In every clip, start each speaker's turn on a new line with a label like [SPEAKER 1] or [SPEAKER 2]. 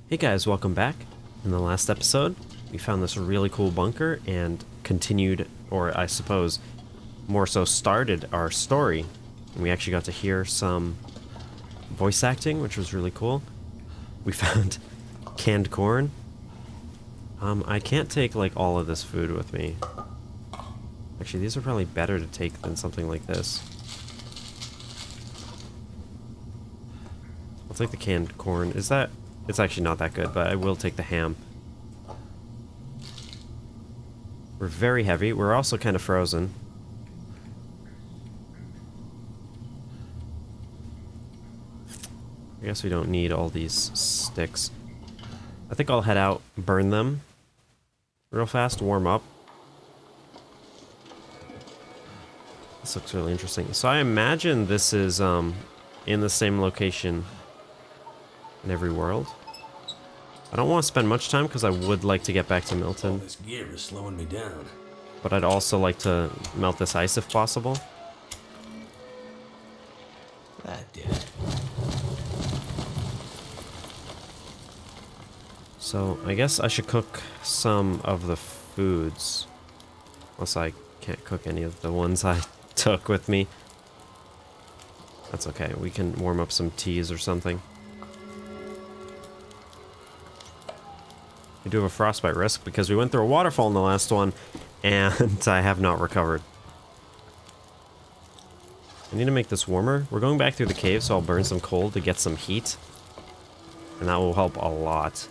[SPEAKER 1] Hey guys, welcome back. In the last episode, we found this really cool bunker and continued, or I suppose, more so started our story. And we actually got to hear some voice acting, which was really cool. We found canned corn. I can't take like all of this food with me. Actually, these are probably better to take than something like this. I'll take the canned corn. It's actually not that good, but I will take the ham. We're very heavy. We're also kind of frozen. I guess we don't need all these sticks. I think I'll head out, burn them real fast, warm up. This looks really interesting. So I imagine this is in the same location in every world. I don't want to spend much time because I would like to get back to Milton.
[SPEAKER 2] This gear is slowing me down.
[SPEAKER 1] But I'd also like to melt this ice if possible.
[SPEAKER 2] That did it.
[SPEAKER 1] So I guess I should cook some of the foods. Unless I can't cook any of the ones I took with me. That's okay. We can warm up some teas or something. We do have a frostbite risk because we went through a waterfall in the last one and I have not recovered. I need to make this warmer. We're going back through the cave, so I'll burn some coal to get some heat. And that will help a lot.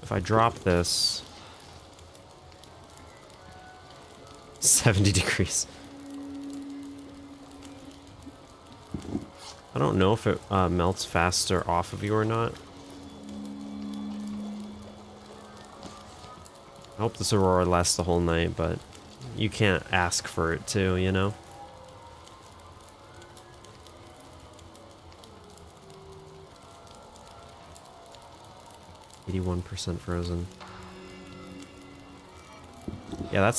[SPEAKER 1] If I drop this... 70 degrees. I don't know if it melts faster off of you or not. I hope this aurora lasts the whole night, but you can't ask for it to, you know? %, frozen. Yeah,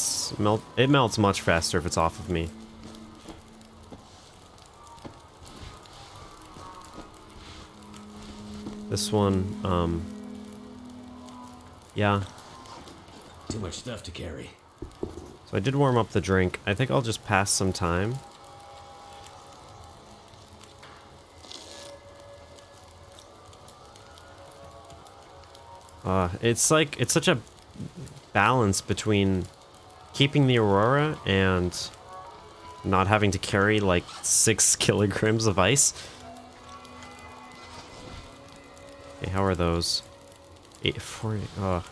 [SPEAKER 1] it melts much faster if it's off of me. This one, yeah.
[SPEAKER 2] Too much stuff to carry.
[SPEAKER 1] So I did warm up the drink. I think I'll just pass some time. It's such a balance between keeping the aurora and not having to carry like 6 kilograms of ice. Okay, how are those? 840. Oh,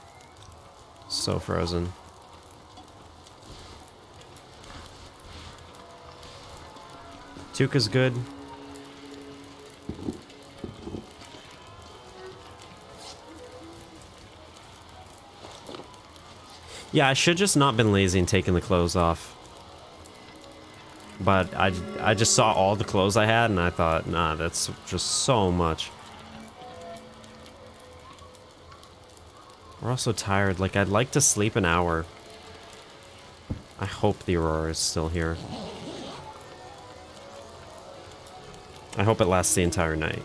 [SPEAKER 1] so frozen. Tuca's good. Yeah, I should just not been lazy and taking the clothes off. But I just saw all the clothes I had and I thought, nah, that's just so much. We're also tired. Like, I'd like to sleep an hour. I hope the aurora is still here. I hope it lasts the entire night.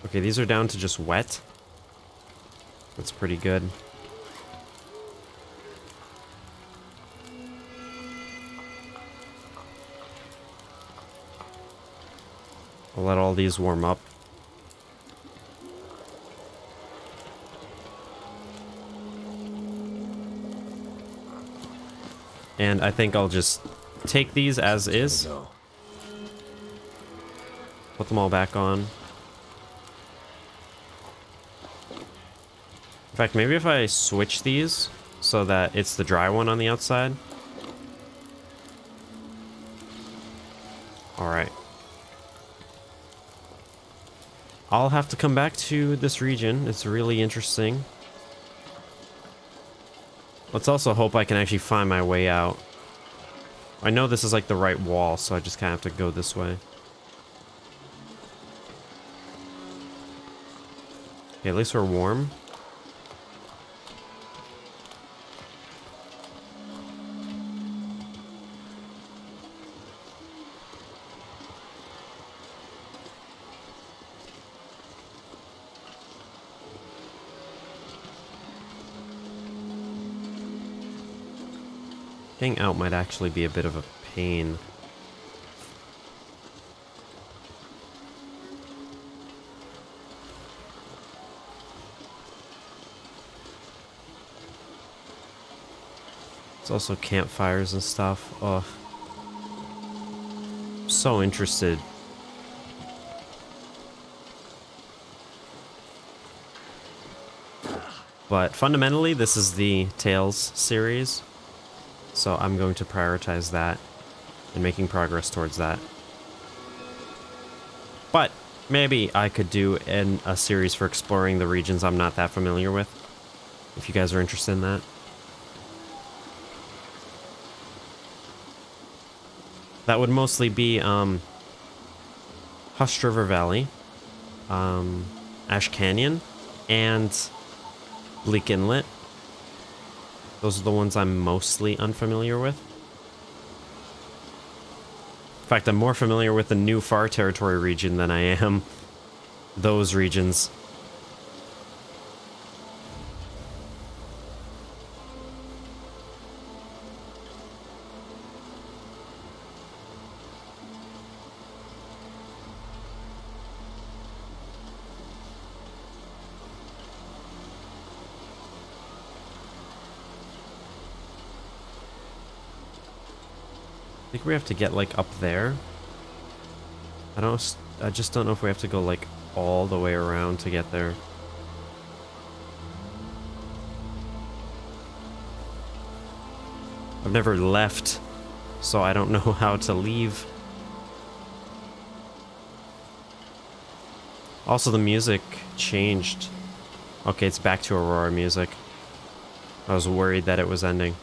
[SPEAKER 1] Okay, these are down to just wet. That's pretty good. I'll let all these warm up. And I think I'll just take these as is. Put them all back on. In fact, maybe if I switch these so that it's the dry one on the outside. Alright. I'll have to come back to this region. It's really interesting. Let's also hope I can actually find my way out. I know this is like the right wall, so I just kind of have to go this way. Okay, at least we're warm. Getting out might actually be a bit of a pain. There's also campfires and stuff. Ugh. I'm so interested. But fundamentally, this is the Tales series. So I'm going to prioritize that and making progress towards that. But maybe I could do a series for exploring the regions I'm not that familiar with, if you guys are interested in that. That would mostly be Hush River Valley, Ash Canyon, and Bleak Inlet. Those are the ones I'm mostly unfamiliar with. In fact, I'm more familiar with the New Far Territory region than I am those regions. I think we have to get like up there. I just don't know if we have to go like all the way around to get there. I've never left, so I don't know how to leave. Also, the music changed. Okay, it's back to Aurora music. I was worried that it was ending.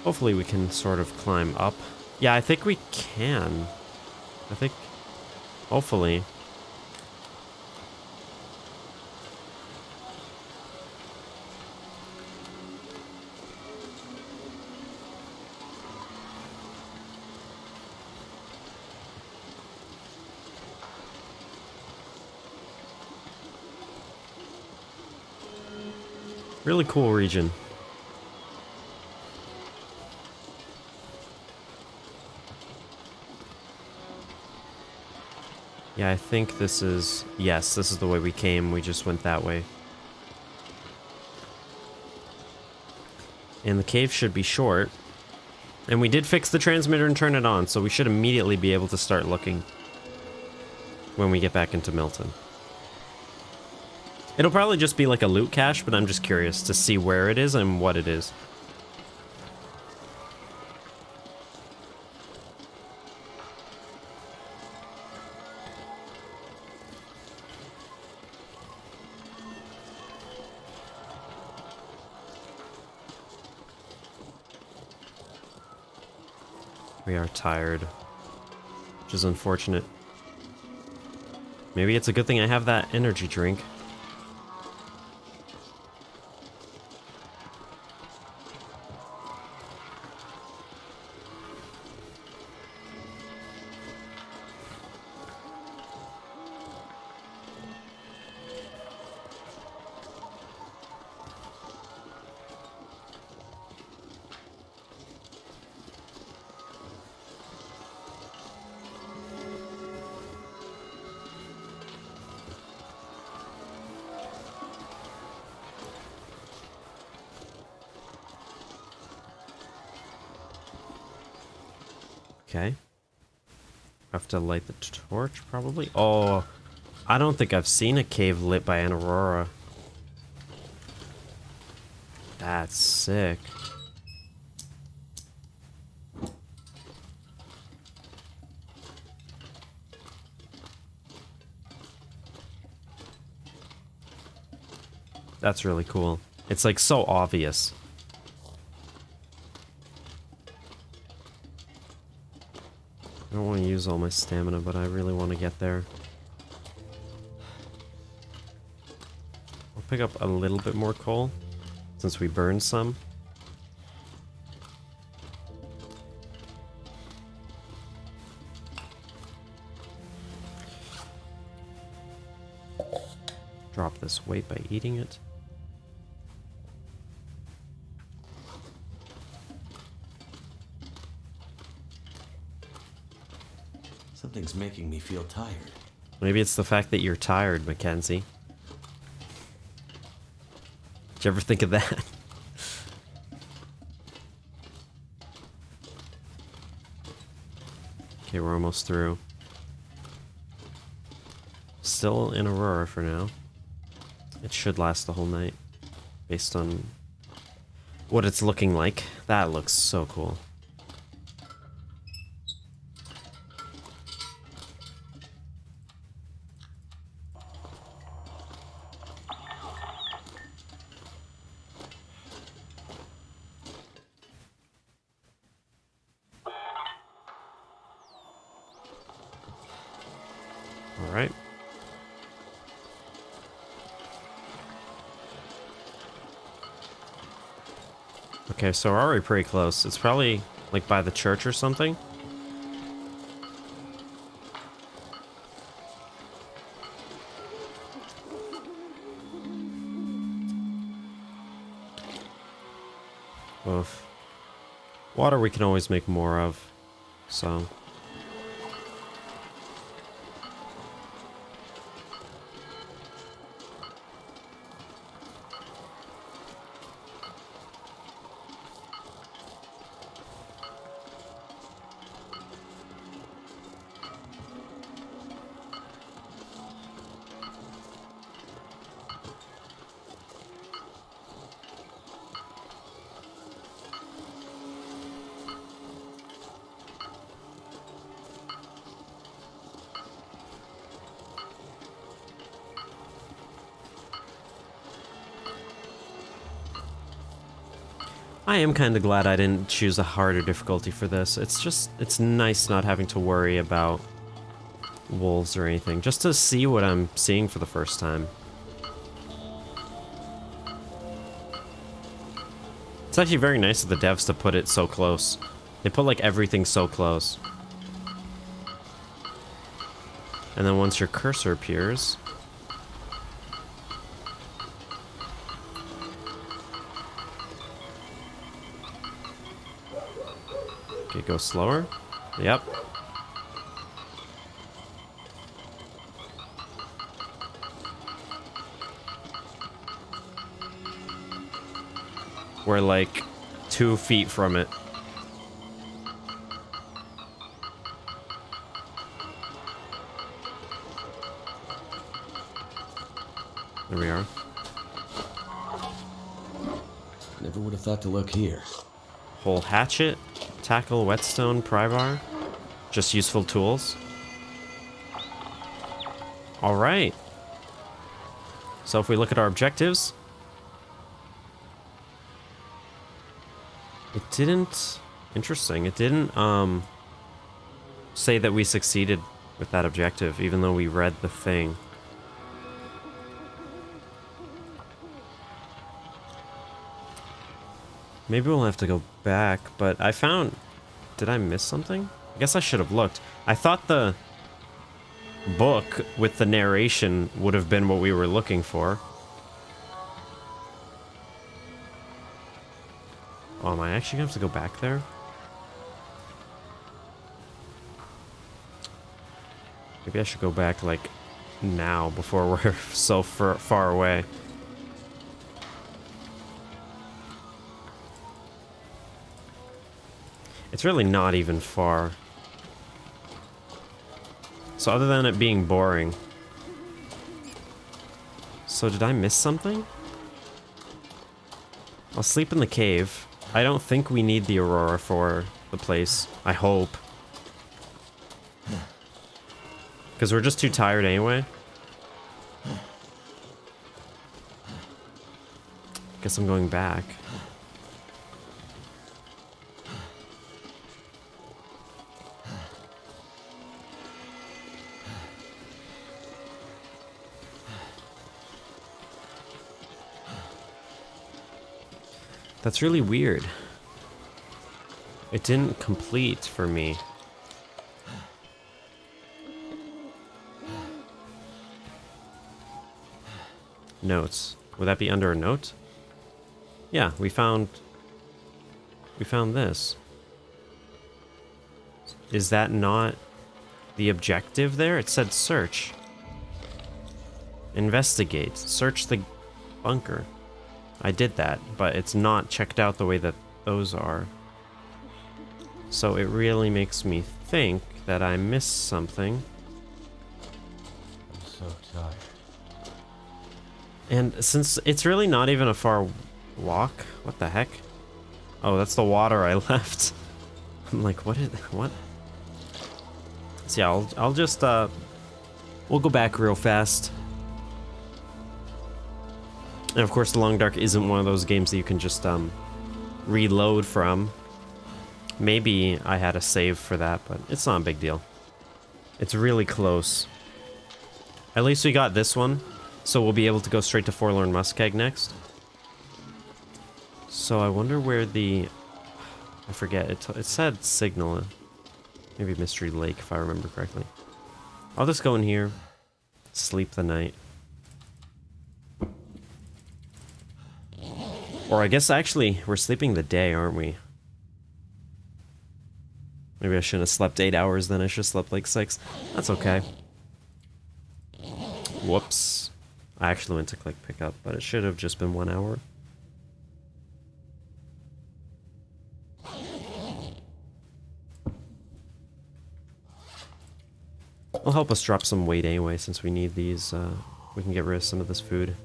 [SPEAKER 1] Hopefully we can sort of climb up. Yeah, I think we can. I think... Hopefully. Really cool region. Yeah, I think this is... Yes, this is the way we came. We just went that way. And the cave should be short. And we did fix the transmitter and turn it on, so we should immediately be able to start looking when we get back into Milton. It'll probably just be like a loot cache, but I'm just curious to see where it is and what it is. We are tired, which is unfortunate. Maybe it's a good thing I have that energy drink. Okay. Have to light the torch, probably? Oh, I don't think I've seen a cave lit by an aurora. That's sick. That's really cool. It's like so obvious. I don't want to use all my stamina, but I really want to get there. I'll pick up a little bit more coal, since we burned some. Drop this weight by eating it.
[SPEAKER 2] Something's making me feel tired.
[SPEAKER 1] Maybe it's the fact that you're tired, Mackenzie. Did you ever think of that? Okay, we're almost through. Still in Aurora for now. It should last the whole night, based on what it's looking like. That looks so cool. All right. Okay, so we're already pretty close. It's probably like by the church or something. Oof. Water we can always make more of, so. I am kind of glad I didn't choose a harder difficulty for this. It's nice not having to worry about wolves or anything, just to see what I'm seeing for the first time. It's actually very nice of the devs to put it so close. They put like everything so close. And then once your cursor appears, okay, go slower. Yep. We're like 2 feet from it. There we are.
[SPEAKER 2] Never would have thought to look here.
[SPEAKER 1] Whole hatchet, tackle, whetstone, pry bar. Just useful tools. Alright. So if we look at our objectives, it didn't... Interesting. It didn't, say that we succeeded with that objective, even though we read the thing. Maybe we'll have to go back, but I found... Did I miss something? I guess I should have looked. I thought the book with the narration would have been what we were looking for. Oh, am I actually gonna have to go back there? Maybe I should go back, like, now, before we're so far away. It's really not even far. So other than it being boring. So did I miss something? I'll sleep in the cave. I don't think we need the Aurora for the place. I hope. Because we're just too tired anyway. Guess I'm going back. That's really weird. It didn't complete for me. Notes. Would that be under a note? Yeah, we found this. Is that not the objective there? It said search. Investigate. Search the bunker. I did that, but it's not checked out the way that those are. So it really makes me think that I missed something.
[SPEAKER 2] I'm so tired.
[SPEAKER 1] And since it's really not even a far walk, what the heck? Oh, that's the water I left. I'm like, what? So yeah, I'll just, we'll go back real fast. And of course, The Long Dark isn't one of those games that you can just, reload from. Maybe I had a save for that, but it's not a big deal. It's really close. At least we got this one, so we'll be able to go straight to Forlorn Muskeg next. So I wonder where the... I forget, it said Signal. Maybe Mystery Lake, if I remember correctly. I'll just go in here, sleep the night. Or I guess actually, we're sleeping the day, aren't we? Maybe I shouldn't have slept 8 hours then, I should have slept like 6. That's okay. Whoops. I actually went to click pick up, but it should have just been 1 hour. It'll help us drop some weight anyway, since we need these, we can get rid of some of this food.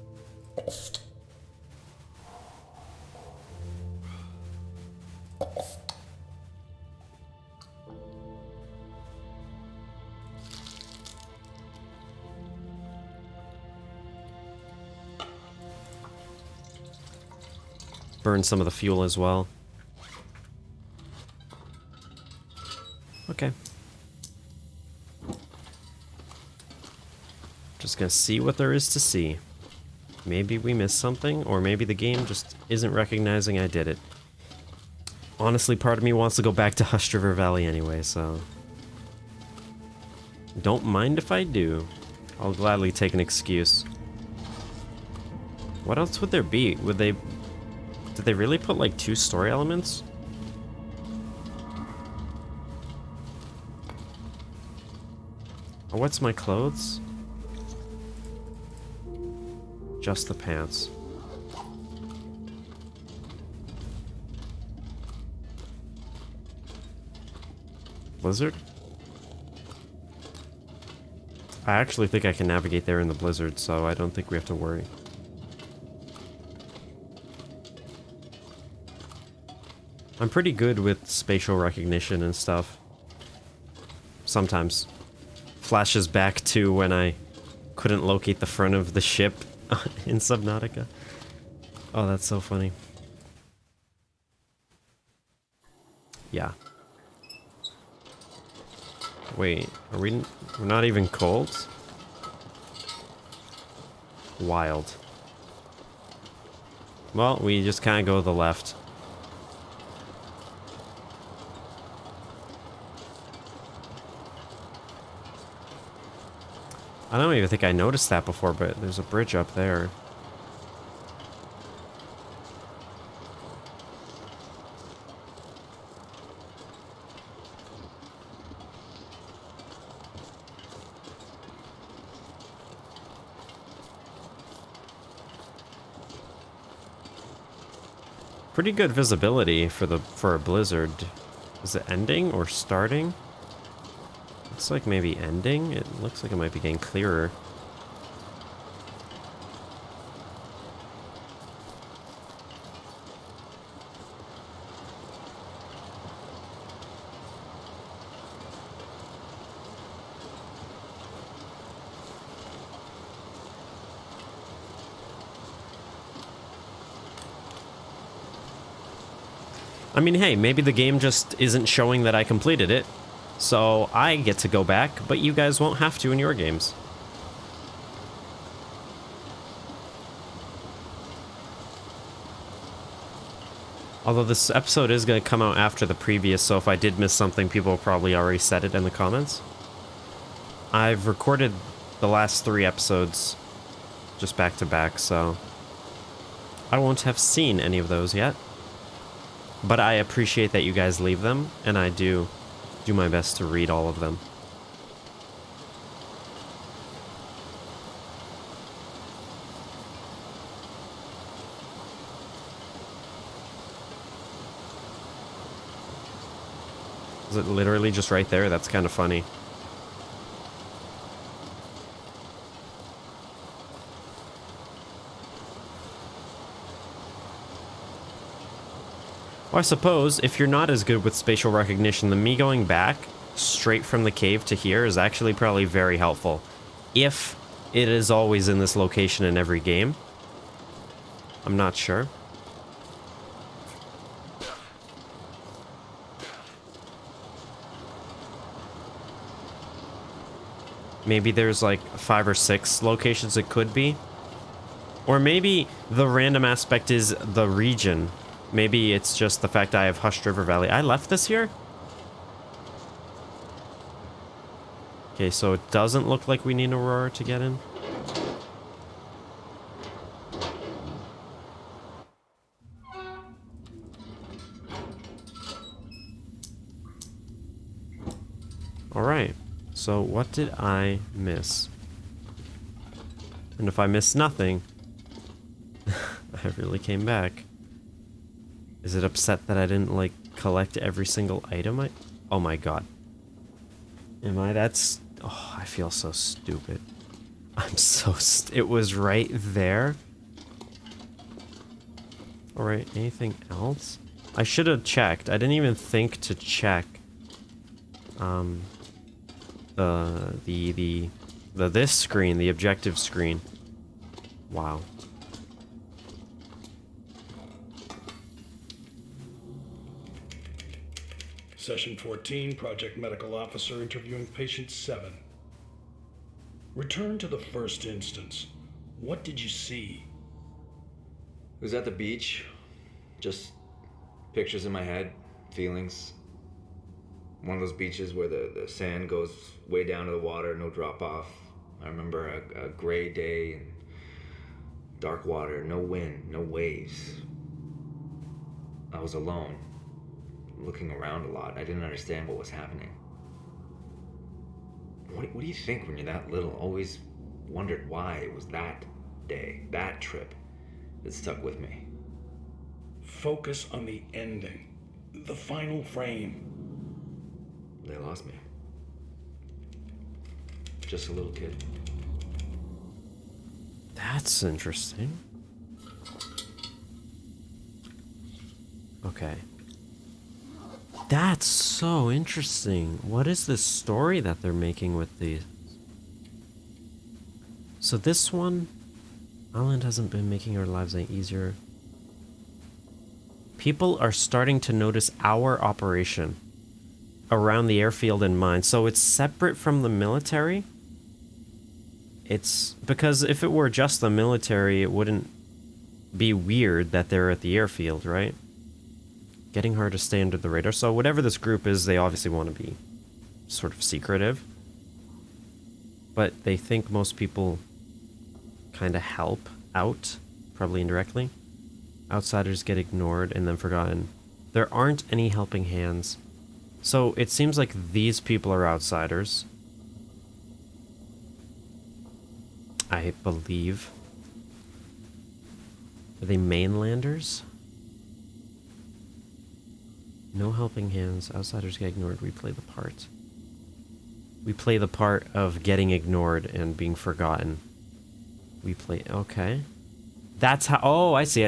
[SPEAKER 1] Burn some of the fuel as well. Okay. Just gonna see what there is to see. Maybe we missed something, or maybe the game just isn't recognizing I did it. Honestly, part of me wants to go back to Hushed River Valley anyway, so... don't mind if I do. I'll gladly take an excuse. What else would there be? Would they... did they really put like 2 story elements? Oh, what's my clothes? Just the pants. Blizzard? I actually think I can navigate there in the blizzard, so I don't think we have to worry. I'm pretty good with spatial recognition and stuff. Sometimes. Flashes back to when I couldn't locate the front of the ship in Subnautica. Oh, that's so funny. Yeah. Wait, are we're not even cold? Wild. Well, we just kind of go to the left. I don't even think I noticed that before, but there's a bridge up there. Pretty good visibility for a blizzard. Is it ending or starting? Looks like maybe ending. It looks like it might be getting clearer. I mean, hey, maybe the game just isn't showing that I completed it. So I get to go back, but you guys won't have to in your games. Although this episode is going to come out after the previous, so if I did miss something, people probably already said it in the comments. I've recorded the last 3 episodes just back to back, so I won't have seen any of those yet. But I appreciate that you guys leave them, and I do my best to read all of them. Is it literally just right there? That's kind of funny. Well, I suppose if you're not as good with spatial recognition, then me going back straight from the cave to here is actually probably very helpful. If it is always in this location in every game. I'm not sure. Maybe there's like 5 or 6 locations it could be. Or maybe the random aspect is the region. Maybe it's just the fact I have Hushed River Valley. I left this here? Okay, so it doesn't look like we need Aurora to get in. Alright, so what did I miss? And if I missed nothing, I really came back. Is it upset that I didn't, like, collect every single item oh my god. Am I oh, I feel so stupid. I'm so it was right there. Alright, anything else? I should have checked. I didn't even think to check. This screen, the objective screen. Wow.
[SPEAKER 3] Session 14, Project Medical Officer interviewing Patient 7. Return to the first instance. What did you see?
[SPEAKER 2] It was at the beach. Just pictures in my head, feelings. One of those beaches where the sand goes way down to the water, no drop off. I remember a gray day and dark water, no wind, no waves. I was alone, looking around a lot. I didn't understand what was happening. What do you think when you're that little? Always wondered why it was that day, that trip, that stuck with me.
[SPEAKER 3] Focus on the ending, the final frame.
[SPEAKER 2] They lost me. Just a little kid.
[SPEAKER 1] That's interesting. Okay. That's so interesting. What is this story that they're making with these? So this one, Island hasn't been making our lives any easier. People are starting to notice our operation around the airfield and mine. So it's separate from the military. It's because if it were just the military, it wouldn't be weird that they're at the airfield, right? Getting hard to stay under the radar. So whatever this group is, they obviously want to be sort of secretive. But they think most people kind of help out, probably indirectly. Outsiders get ignored and then forgotten. There aren't any helping hands. So it seems like these people are outsiders. I believe. Are they mainlanders? No helping hands. Outsiders get ignored. We play the part. We play the part of getting ignored and being forgotten. We play... Okay. That's how... Oh, I see.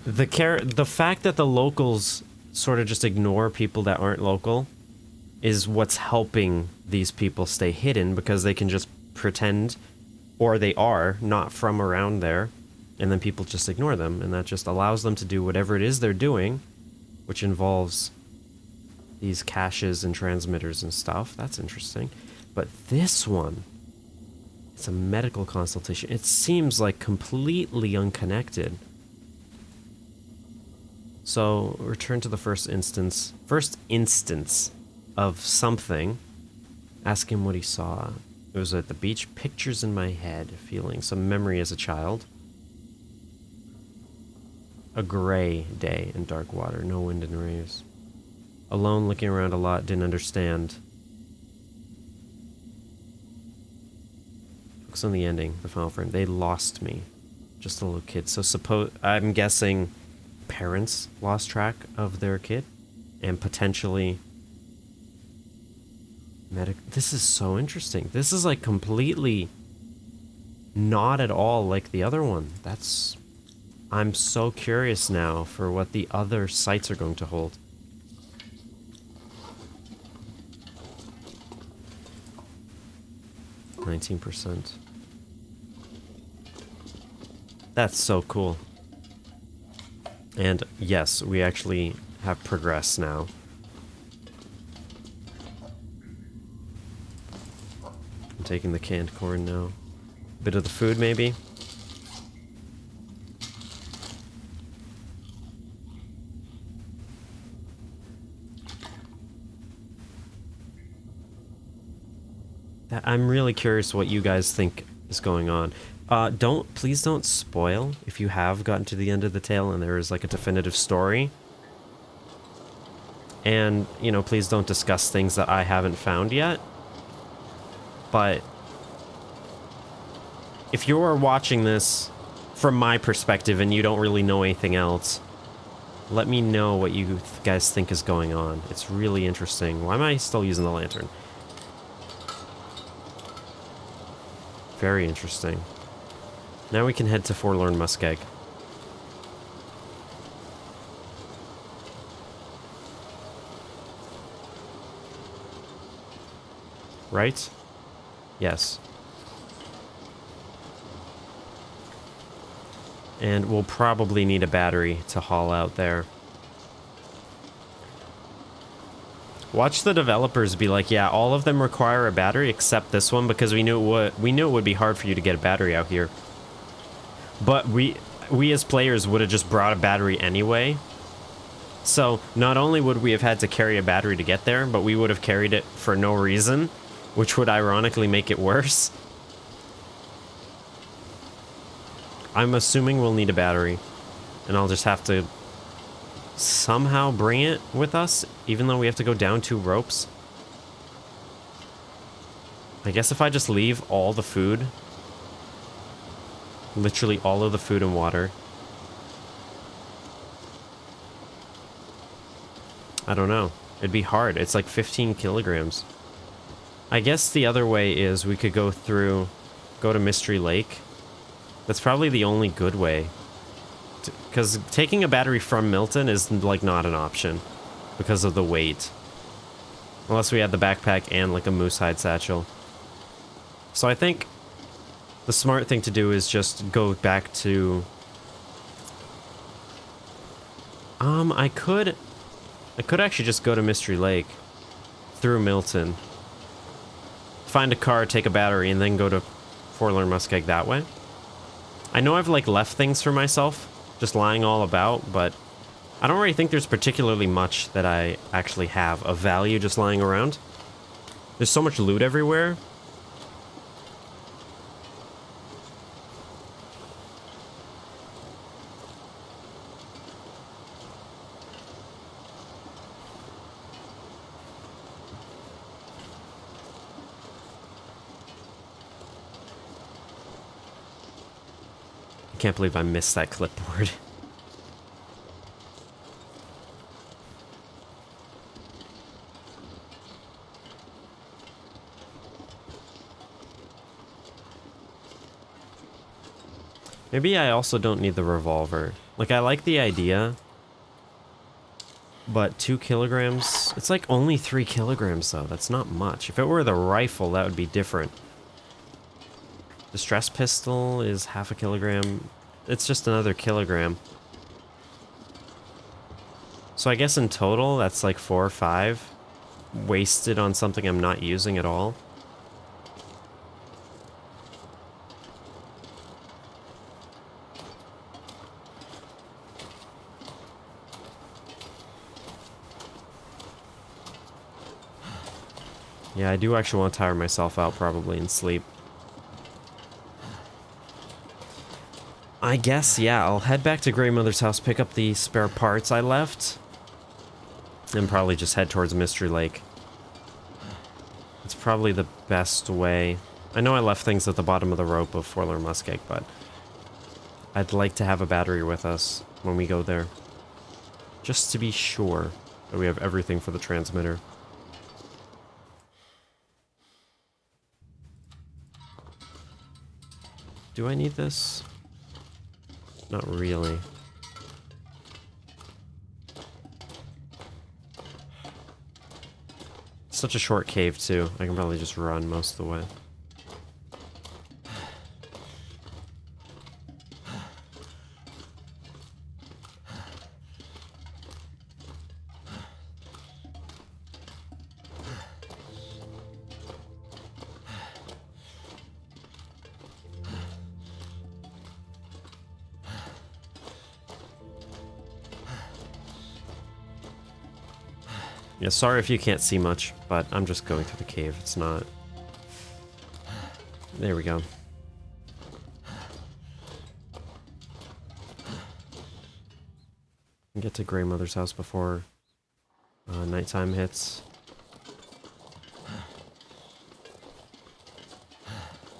[SPEAKER 1] The fact that the locals sort of just ignore people that aren't local is what's helping these people stay hidden, because they can just pretend, or they are not from around there, and then people just ignore them, and that just allows them to do whatever it is they're doing, which involves these caches and transmitters and stuff. That's interesting. But this one, it's a medical consultation. It seems like completely unconnected. So, return to the first instance of something. Ask him what he saw. It was at the beach. Pictures in my head. Feeling some memory as a child. A gray day in dark water. No wind and waves. Alone, looking around a lot. Didn't understand. Focus on the ending. The final frame. They lost me. Just a little kid. So I'm guessing parents lost track of their kid. And potentially... This is so interesting. This is like completely not at all like the other one. I'm so curious now for what the other sites are going to hold. %. That's so cool. And yes, we actually have progressed now. I'm taking the canned corn now. Bit of the food, maybe. I'm really curious what you guys think is going on. Please don't spoil if you have gotten to the end of the tale and there is like a definitive story. And, you know, please don't discuss things that I haven't found yet. But if you're watching this from my perspective and you don't really know anything else, let me know what you guys think is going on. It's really interesting. Why am I still using the lantern? Very interesting. Now we can head to Forlorn Muskeg. Right? Yes. And we'll probably need a battery to haul out there. Watch the developers be like, yeah, all of them require a battery except this one because we knew it would be hard for you to get a battery out here. But we as players would have just brought a battery anyway. So not only would we have had to carry a battery to get there, but we would have carried it for no reason, which would ironically make it worse. I'm assuming we'll need a battery, and I'll just have to somehow bring it with us, even though we have to go down 2 ropes. I guess if I just leave all the food, literally all of the food and water. I don't know. It'd be hard. It's like 15 kilograms. I guess the other way is we could go to Mystery Lake. That's probably the only good way. Because taking a battery from Milton is like not an option because of the weight. Unless we had the backpack and like a moose hide satchel. So I think the smart thing to do is just go back to... I could actually just go to Mystery Lake through Milton. Find a car, take a battery, and then go to Forlorn Muskeg that way. I know I've like left things for myself, just lying all about, but I don't really think there's particularly much that I actually have of value just lying around. There's so much loot everywhere. I can't believe I missed that clipboard. Maybe I also don't need the revolver. Like, I like the idea, but 2 kilograms... It's like only 3 kilograms, though. That's not much. If it were the rifle, that would be different. The stress pistol is 0.5 kilogram. It's just another kilogram. So I guess in total, that's like 4 or 5 wasted on something I'm not using at all. Yeah, I do actually want to tire myself out probably and sleep. I guess, yeah, I'll head back to Grandmother's house, pick up the spare parts I left, and probably just head towards Mystery Lake. It's probably the best way. I know I left things at the bottom of the rope of Forlorn Muskeg, but I'd like to have a battery with us when we go there. Just to be sure that we have everything for the transmitter. Do I need this? Not really. It's such a short cave, too. I can probably just run most of the way. Yeah, sorry if you can't see much, but I'm just going through the cave. It's not... There we go. Get to Grandmother's house before nighttime hits.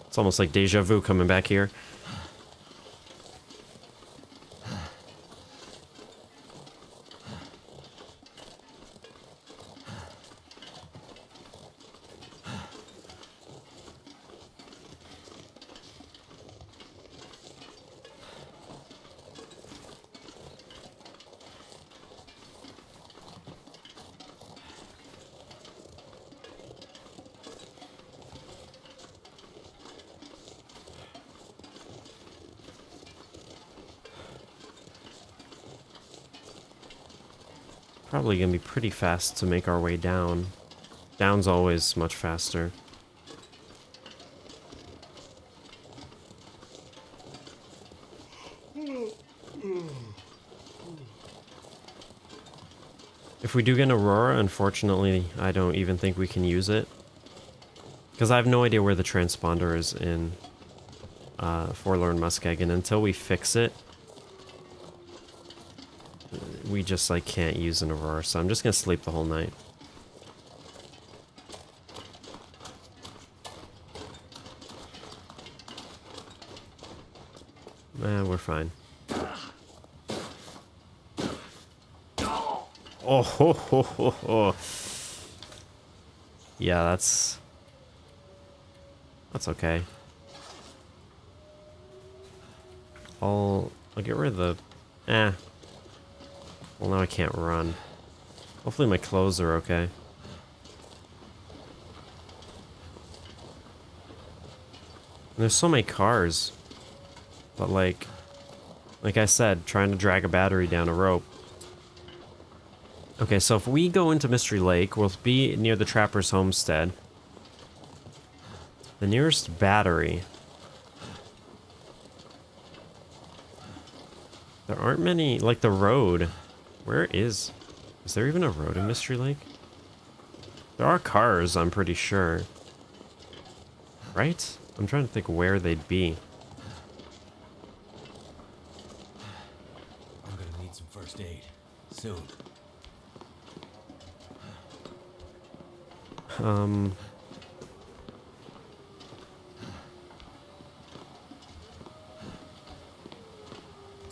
[SPEAKER 1] It's almost like deja vu coming back here. Probably gonna be pretty fast to make our way down. Down's always much faster. If we do get an Aurora, unfortunately, I don't even think we can use it. Because I have no idea where the transponder is in Forlorn Muskeg, and until we fix it, we just, like, can't use an Aurora, so I'm just gonna sleep the whole night. We're fine. Oh, ho, ho, ho, ho. Yeah, that's okay. I'll get rid of the... Well, now I can't run. Hopefully my clothes are okay. And there's so many cars. But like I said, trying to drag a battery down a rope. Okay, so if we go into Mystery Lake, we'll be near the Trapper's Homestead. The nearest battery. There aren't many, like the road. Where is there even a road in Mystery Lake? There are cars, I'm pretty sure. Right? I'm trying to think where they'd be.
[SPEAKER 4] I'm gonna need some first aid. Soon.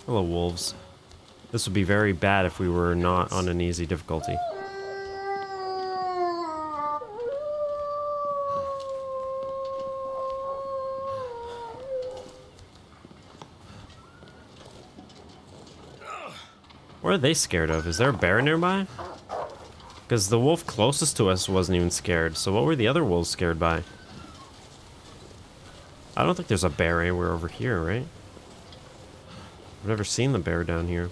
[SPEAKER 1] Hello, wolves. This would be very bad if we were not on an easy difficulty. What are they scared of? Is there a bear nearby? Because the wolf closest to us wasn't even scared, so what were the other wolves scared by? I don't think there's a bear anywhere over here, right? I've never seen the bear down here.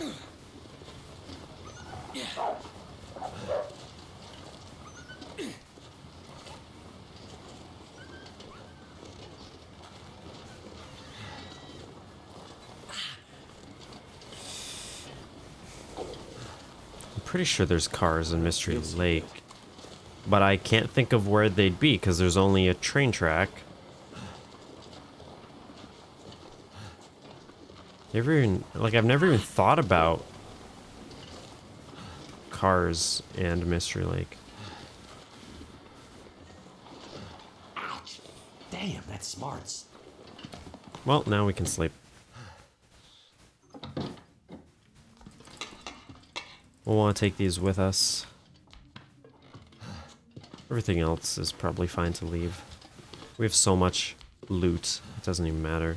[SPEAKER 1] I'm pretty sure there's cars in Mystery Lake. but I can't think of where they'd be because there's only a train track. I've never even thought about cars and Mystery Lake.
[SPEAKER 4] Ouch. Damn, that smarts.
[SPEAKER 1] Well, now we can sleep. We'll want to take these with us. Everything else is probably fine to leave. We have so much loot, it doesn't even matter.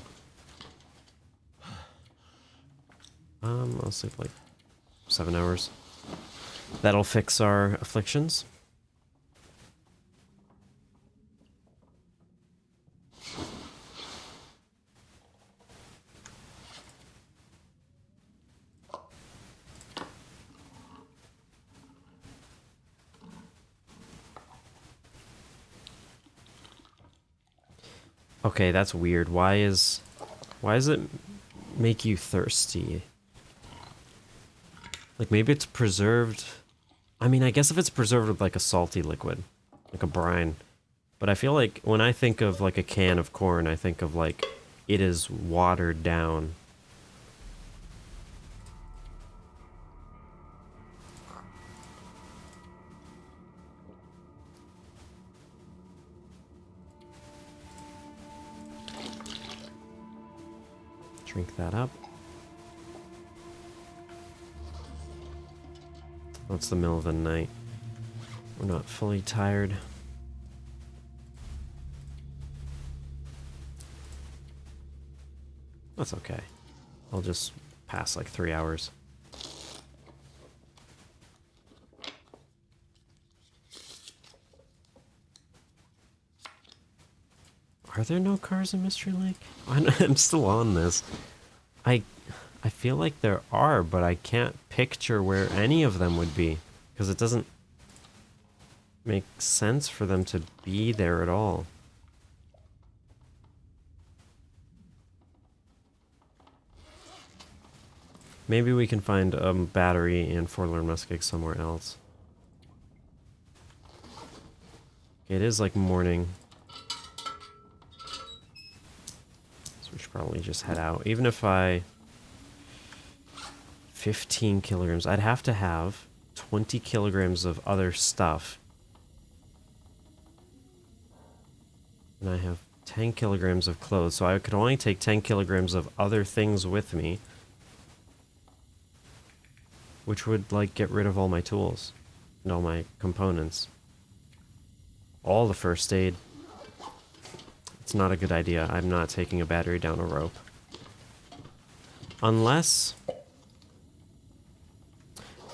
[SPEAKER 1] I'll sleep like 7 hours. That'll fix our afflictions. Okay, that's weird. Why does it make you thirsty? Like maybe it's preserved. I mean, I guess if it's preserved with like a salty liquid, like a brine. But I feel like when I think of like a can of corn, I think of like it is watered down. Drink that up. Oh, it's the middle of the night. We're not fully tired. That's okay. I'll just pass like 3 hours. Are there no cars in Mystery Lake? I'm still on this. I feel like there are, but I can't picture where any of them would be. Because it doesn't make sense for them to be there at all. Maybe we can find a battery and forlorn muskeg somewhere else. It is like morning. So we should probably just head out. Even if 15 kilograms. I'd have to have 20 kilograms of other stuff. And I have 10 kilograms of clothes. So I could only take 10 kilograms of other things with me. Which would, like, get rid of all my tools. And all my components. All the first aid. It's not a good idea. I'm not taking a battery down a rope. Unless...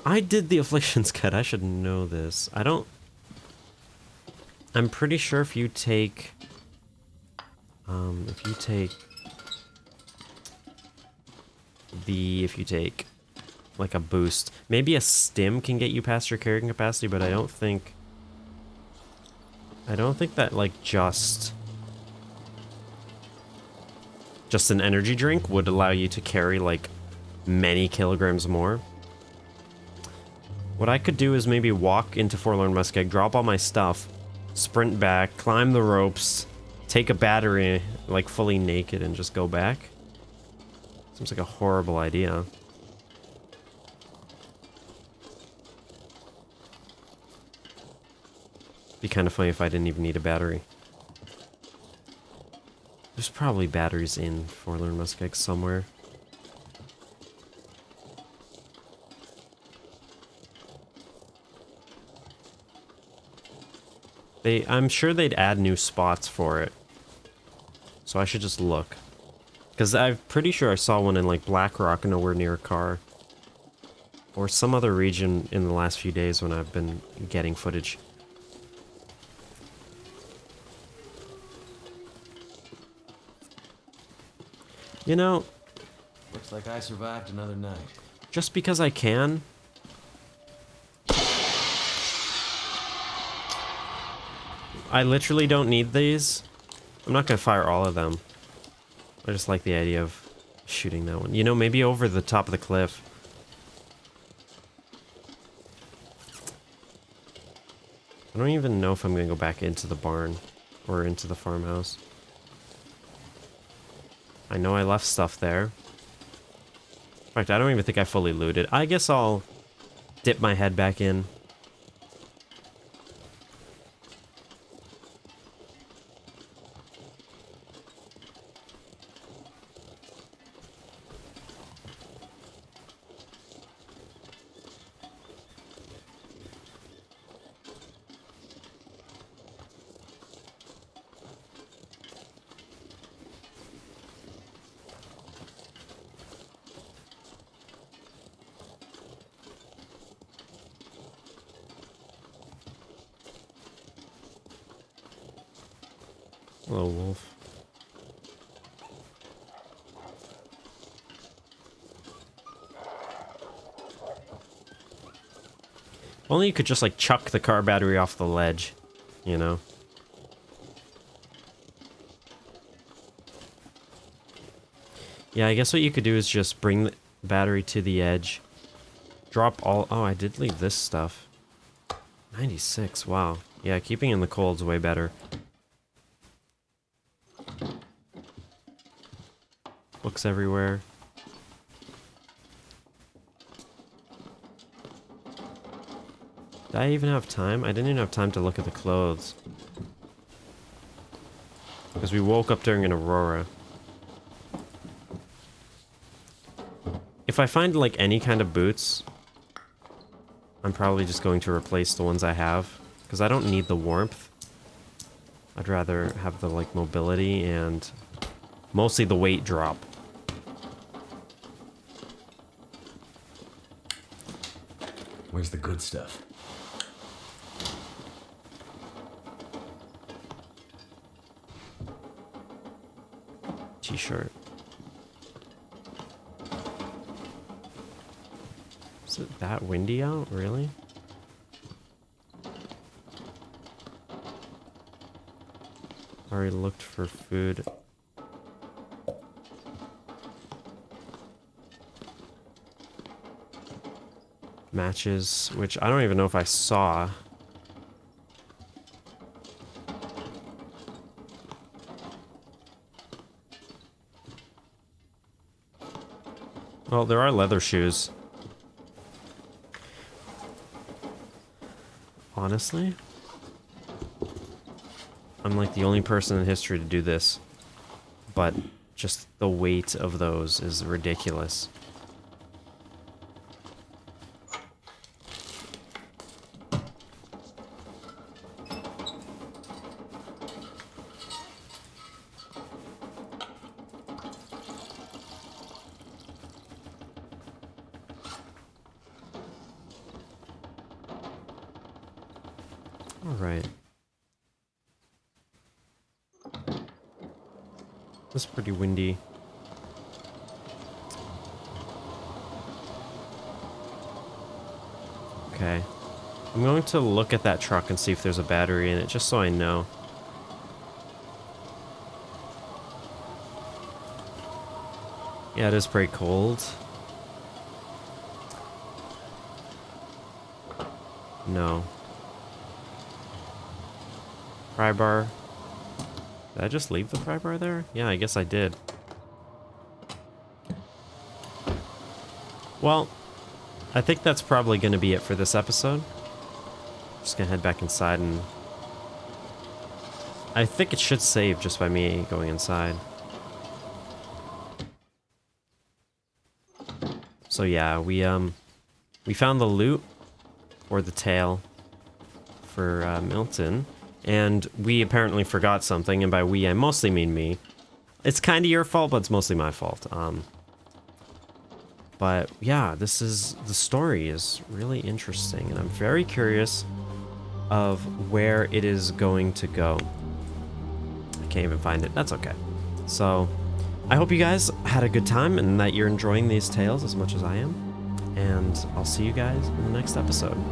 [SPEAKER 1] I did the Afflictions Kit. I should know this. I'm pretty sure if you take... If you take like a boost. Maybe a stim can get you past your carrying capacity, but I don't think that like just an energy drink would allow you to carry like many kilograms more. What I could do is maybe walk into Forlorn Muskeg, drop all my stuff, sprint back, climb the ropes, take a battery like fully naked and just go back. Seems like a horrible idea. Be kind of funny if I didn't even need a battery. There's probably batteries in Forlorn Muskeg somewhere. I'm sure they'd add new spots for it. So I should just look. Because I'm pretty sure I saw one in like Blackrock nowhere near a car. Or some other region in the last few days when I've been getting footage. You know,
[SPEAKER 4] Looks like I survived another night.
[SPEAKER 1] just because I can... I literally don't need these. I'm not gonna fire all of them. I just like the idea of shooting that one. You know, maybe over the top of the cliff. I don't even know if I'm gonna go back into the barn or into the farmhouse. I know I left stuff there. In fact, I don't even think I fully looted. I guess I'll dip my head back in. Hello, wolf. Only you could just like chuck the car battery off the ledge, you know? Yeah, I guess what you could do is just bring the battery to the edge. Drop all... Oh, I did leave this stuff. 96, wow. Yeah, keeping in the cold's way better. Books everywhere. Did I even have time? I didn't even have time to look at the clothes. Because we woke up during an aurora. If I find like any kind of boots, I'm probably just going to replace the ones I have. Because I don't need the warmth. I'd rather have the like mobility and mostly the weight drop.
[SPEAKER 4] Where's the good stuff?
[SPEAKER 1] T-shirt. Is it that windy out? Really? Already looked for food. Matches, which I don't even know if I saw. Well, there are leather shoes. Honestly, I'm like the only person in history to do this, but just the weight of those is ridiculous. All right. This is pretty windy. Okay. I'm going to look at that truck and see if there's a battery in it, just so I know. Yeah, it is pretty cold. No. Pry bar. Did I just leave the pry bar there? Yeah, I guess I did. Well, I think that's probably going to be it for this episode. Just going to head back inside and... I think it should save just by me going inside. So yeah, we found the loot, or the tail, for Milton. And we apparently forgot something, and by we, I mostly mean me. It's kind of your fault, but it's mostly my fault. But yeah, the story is really interesting, and I'm very curious of where it is going to go. I can't even find it. That's okay. So, I hope you guys had a good time, and that you're enjoying these tales as much as I am. And I'll see you guys in the next episode.